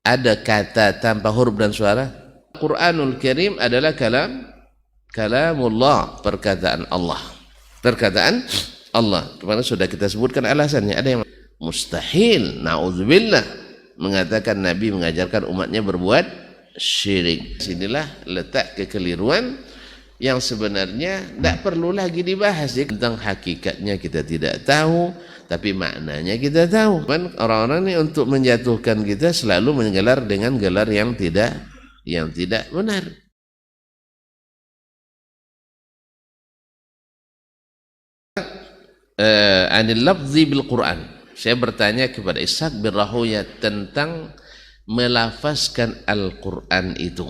ada kata tanpa huruf dan suara? Quranul Karim adalah kalamullah, perkataan Allah. Perkataan Allah. Kemarin sudah kita sebutkan alasannya. Ada yang mustahil, na'udzubillah, mengatakan Nabi mengajarkan umatnya berbuat syirik. Sinilah letak kekeliruan yang sebenarnya tidak perlu lagi dibahas. Tentang hakikatnya kita tidak tahu, tapi maknanya kita tahu. Orang-orang ini untuk menjatuhkan kita selalu menggelar dengan gelar yang tidak benar. Anil lafzi bil Quran. Saya bertanya kepada Ishaq bin Rahuyah tentang melafazkan Al-Quran itu.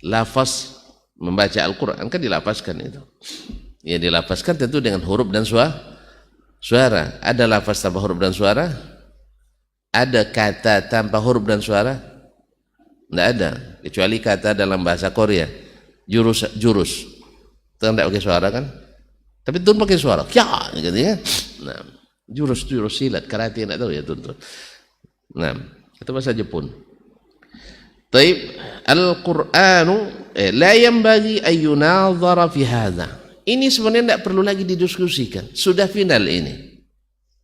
Lafaz membaca Al-Quran kan dilafazkan itu. Ya, dilafazkan tentu dengan huruf dan suara. Ada lafaz tanpa huruf dan suara? Ada kata tanpa huruf dan suara? Tidak ada, kecuali kata dalam bahasa Korea. Jurus. Tidak pakai suara kan? Tapi tuntun pakai suara. Ya, gitu ya. Nah, jurus silat, karate tidak tahu ya tuntun. Nah, itu bahasa Jepun. Taib Al-Qur'anu la yanbaghi an yunadhara fi hadha. Ini sebenarnya tidak perlu lagi didiskusikan. Sudah final ini.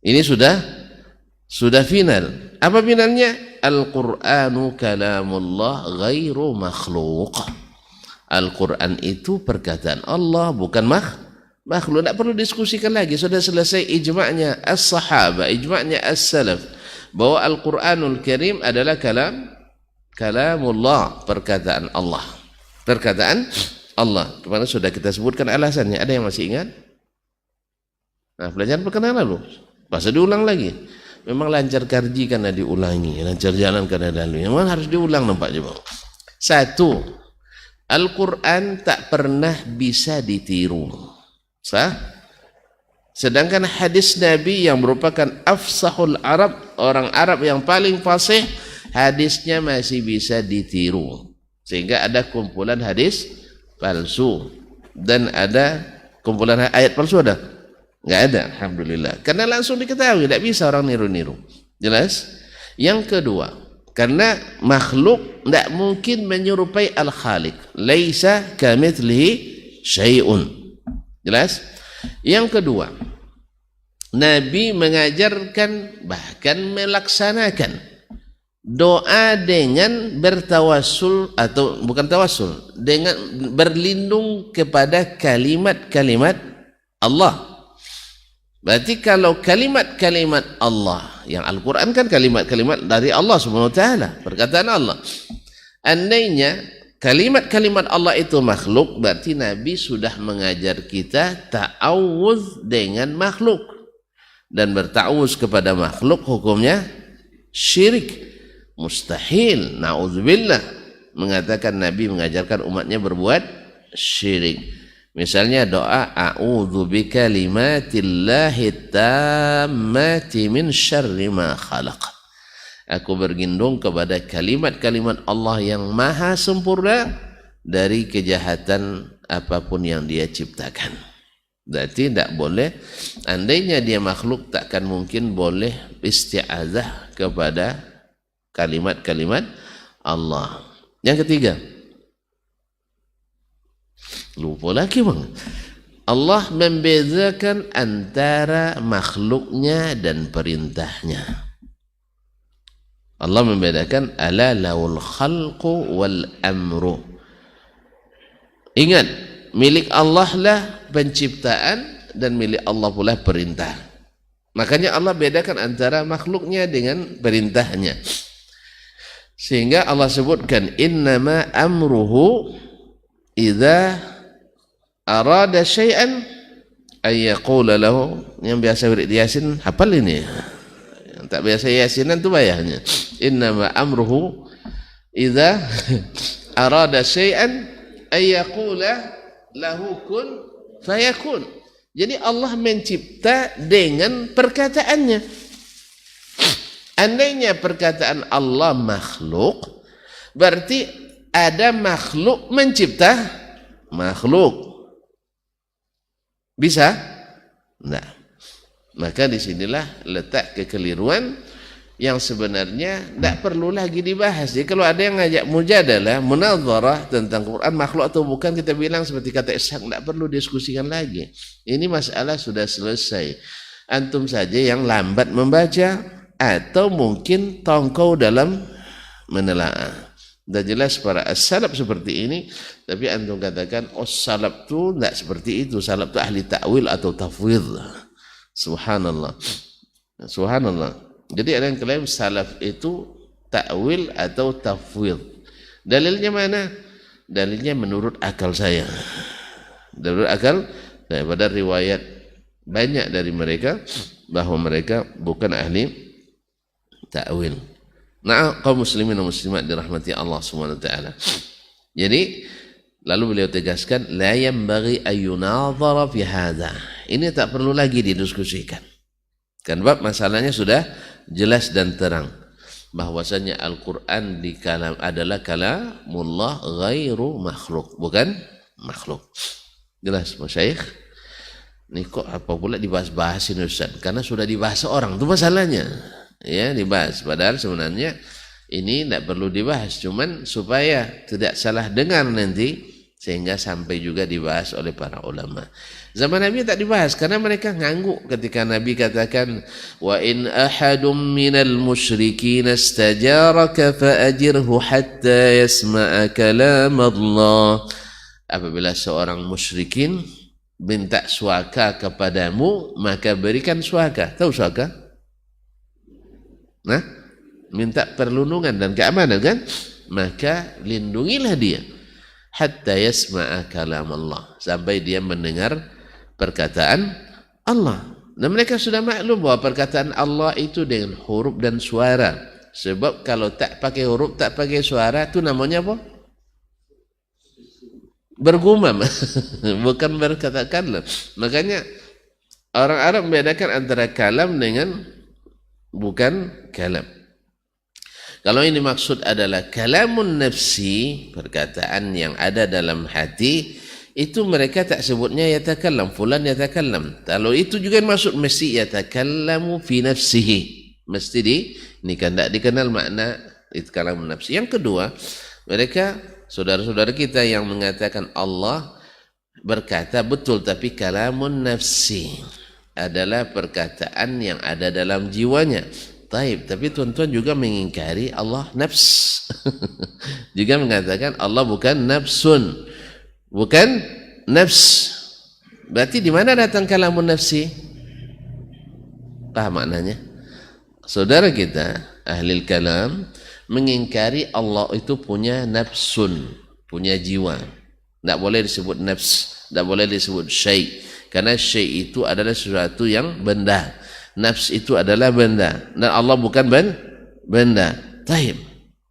Ini sudah final. Apa finalnya? Al-Qur'anu kalamullah ghairu makhluq. Al-Quran itu perkataan Allah, bukan makhluk. Tidak perlu diskusikan lagi. Sudah selesai ijma'nya as-sahaba, ijma'nya as-salaf, bahwa Al-Quranul Karim adalah kalamullah, perkataan Allah. Perkataan Allah. Kemarin sudah kita sebutkan alasannya. Ada yang masih ingat? Nah, pelajaran perkenalan lalu. Masa diulang lagi? Memang lancar karji karena diulangi, lancar jalan karena lalu. Memang harus diulang nampaknya, Bang. Satu, Al-Quran tak pernah bisa ditiru. Sah? Sedangkan hadis Nabi yang merupakan afsahul Arab, orang Arab yang paling fasih, hadisnya masih bisa ditiru. Sehingga ada kumpulan hadis palsu dan ada kumpulan ayat palsu, ada? Nggak ada, alhamdulillah. Karena langsung diketahui, tidak bisa orang niru-niru. Jelas? Yang kedua, karena makhluk tidak mungkin menyerupai al-Khaliq. Laisa kamitslihi syai'un. Jelas? Yang kedua, Nabi mengajarkan, bahkan melaksanakan doa dengan bertawassul, atau bukan tawassul, dengan berlindung kepada kalimat-kalimat Allah. Berarti kalau kalimat-kalimat Allah, yang Al-Quran kan kalimat-kalimat dari Allah Subhanahu wa taala, perkataan Allah. Andainya kalimat-kalimat Allah itu makhluk, berarti Nabi sudah mengajar kita ta'awudz dengan makhluk. Dan berta'awudz kepada makhluk hukumnya syirik. Mustahil, na'udzubillah, mengatakan Nabi mengajarkan umatnya berbuat syirik. Misalnya doa a'udzu bikalimatillahi tammati min syarri ma khalaq. Aku berlindung kepada kalimat-kalimat Allah yang maha sempurna dari kejahatan apapun yang Dia ciptakan. Berarti tidak boleh, andainya dia makhluk takkan mungkin boleh isti'adzah kepada kalimat-kalimat Allah. Yang ketiga, lupa lagi, Bang. Allah membedakan antara makhluknya dan perintahnya. Allah membedakan ala lawul khalqu wal amru. Ingat, milik Allah lah penciptaan dan milik Allah pula perintah. Makanya Allah bedakan antara makhluknya dengan perintahnya. Sehingga Allah sebutkan innama amruhu idza arada syai'an ay yaqula lahu. Yang biasa wirid Yasin hafal ini. Yang tak biasa Yasinan tu bayahnya. Innama amruhu idza arada syai'an ay yaqula lahu kun fayakun. Jadi Allah mencipta dengan perkataannya. Andainya perkataan Allah makhluk, berarti ada makhluk mencipta makhluk. Bisa? Nah, maka disinilah letak kekeliruan yang sebenarnya tidak perlu lagi dibahas. Jadi kalau ada yang ngajak mujadalah, munadharah tentang Quran makhluk atau bukan, kita bilang seperti kata Ishaq, tidak perlu diskusikan lagi. Ini masalah sudah selesai. Antum saja yang lambat membaca atau mungkin tongkau dalam menelaah. Sudah jelas para as-salaf seperti ini, tapi antum katakan oh salaf itu tidak seperti itu. Salaf itu ahli ta'wil atau tafwidh. Subhanallah. Subhanallah. Jadi ada yang klaim salaf itu ta'wil atau tafwidh. Dalilnya mana? Dalilnya menurut akal saya. Menurut akal daripada riwayat banyak dari mereka bahwa mereka bukan ahli ta'wil. Nah, kaum muslimin dan muslimat dirahmati Allah Subhanahu wa taala. Jadi lalu beliau tegaskan la yanbaghi ayyunadhara fi hadha. Ini tak perlu lagi didiskusikan. Kan bab masalahnya sudah jelas dan terang bahwasanya Al-Qur'an di kalam adalah kalamullah ghairu makhluk, bukan makhluk. Jelas Masyayikh? Ini kok apa pula dibahas-bahas ini Ustaz? Karena sudah dibahas orang, itu masalahnya. Ya, dibahas. Padahal sebenarnya ini tidak perlu dibahas, cuman supaya tidak salah dengar nanti sehingga sampai juga dibahas oleh para ulama. Zaman Nabi tak dibahas karena mereka ngangguk ketika Nabi katakan wa in ahadum minal musyrikin istajaraka faajirhu hatta yasma'a kalam Allah. Apabila seorang musyrikin minta suaka kepadamu, maka berikan suaka. Tahu suaka? Nah, minta perlindungan dan keamanan kan? Maka lindungilah dia hatta yasma'a kalam Allah, sampai dia mendengar perkataan Allah. Dan mereka sudah maklum bahwa perkataan Allah itu dengan huruf dan suara. Sebab kalau tak pakai huruf, tak pakai suara, itu namanya apa? Bergumam. Bukan berkata kalam. Makanya orang Arab membedakan antara kalam dengan bukan kalam. Kalau ini maksud adalah kalamun nafsi, perkataan yang ada dalam hati, itu mereka tak sebutnya yatakallam, fulan yatakallam. Kalau itu juga maksud mesti yatakallamu fi nafsihi. Mesti ini kan tak dikenal makna itu kalamun nafsi. Yang kedua, mereka saudara-saudara kita yang mengatakan Allah berkata betul, tapi kalamun nafsi adalah perkataan yang ada dalam jiwanya. Taib, tapi tuan-tuan juga mengingkari Allah nafs. Juga mengatakan Allah bukan nafsun. Bukan nafs. Berarti di mana datang kalamun nafsi? Paham maknanya? Saudara kita ahli kalam mengingkari Allah itu punya nafsun, punya jiwa. Tak boleh disebut nafs, tak boleh disebut syai'. Karena syai' itu adalah sesuatu yang benda. Nafs itu adalah benda dan Allah bukan benda. Taib.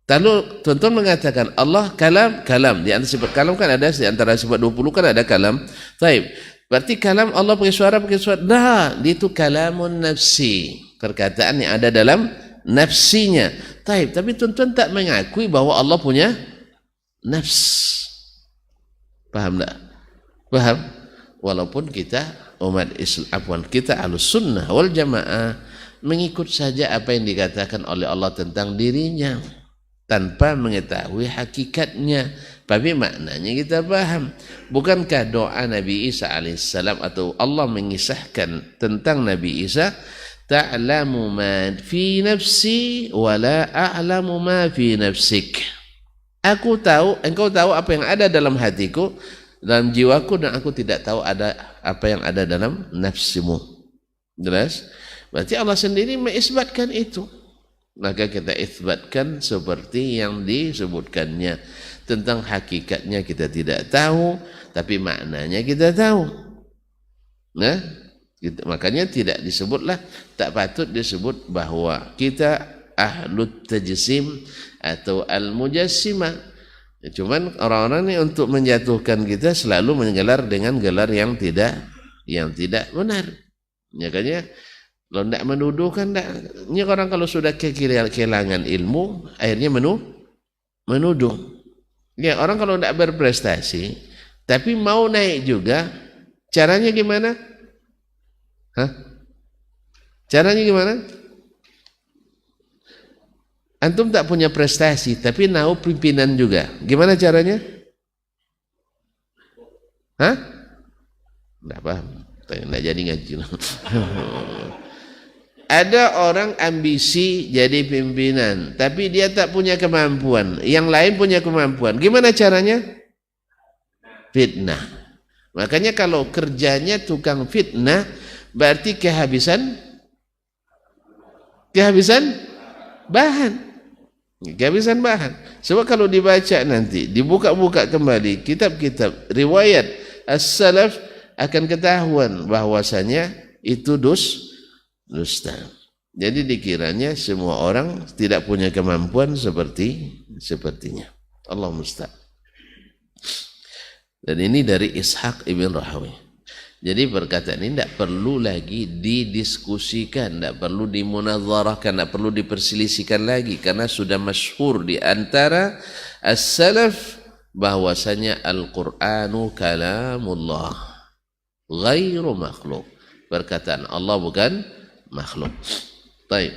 Lalu tuan-tuan mengatakan Allah kalam. Di antara sifat kalam kan ada, di antara sifat 20 kan ada kalam. Taib. Berarti kalam Allah pakai suara. Nah, itu kalamun nafsi. Perkataan yang ada dalam nafsinya. Taib. Tapi tuan-tuan tak mengakui bahwa Allah punya nafs. Paham tak? Paham? Walaupun kita umat Islam, kita Ahlus Sunnah wal Jamaah mengikut saja apa yang dikatakan oleh Allah tentang dirinya tanpa mengetahui hakikatnya, tapi maknanya kita paham. Bukankah doa Nabi Isa alaihissalam atau Allah mengisahkan tentang Nabi Isa, ta'lamu ma fi nafsi wa la a'lamu ma fi nafsik. Aku tahu, engkau tahu apa yang ada dalam hatiku, dalam jiwaku, dan aku tidak tahu ada apa yang ada dalam nafsimu. Jelas? Berarti Allah sendiri mengisbatkan itu. Maka kita isbatkan seperti yang disebutkannya. Tentang hakikatnya kita tidak tahu, tapi maknanya kita tahu. Nah, makanya tidak disebutlah, tak patut disebut bahwa kita ahlut tajsim atau al-mujassimah. Cuman orang-orang ini untuk menjatuhkan kita selalu menggelar dengan gelar yang tidak benar. Makanya kalau tidak menuduh kan ini orang kalau sudah kehilangan ilmu akhirnya menuduh. Ya, orang kalau tidak berprestasi tapi mau naik juga, caranya gimana? Caranya gimana? Antum tak punya prestasi, tapi mau pimpinan juga. Gimana caranya? Hah? Nggak paham. Nggak jadi ngaji. Ada orang ambisi jadi pimpinan, tapi dia tak punya kemampuan. Yang lain punya kemampuan. Gimana caranya? Fitnah. Makanya kalau kerjanya tukang fitnah, berarti kehabisan bahan. Kehabisan bahan. Sebab kalau dibaca nanti, dibuka-buka kembali kitab-kitab riwayat as-salaf, akan ketahuan bahwasanya itu dusta. Jadi dikiranya semua orang tidak punya kemampuan sepertinya. Allah musta'an. Dan ini dari Ishaq ibn Rahawi. Jadi perkataan ini tidak perlu lagi didiskusikan, tidak perlu dimunadzarahkan, tidak perlu diperselisihkan lagi, karena sudah masyhur di antara as-salaf bahwasanya Al-Qur'anu kalamullah ghairu makhluk. Perkataan Allah bukan makhluk. Baik.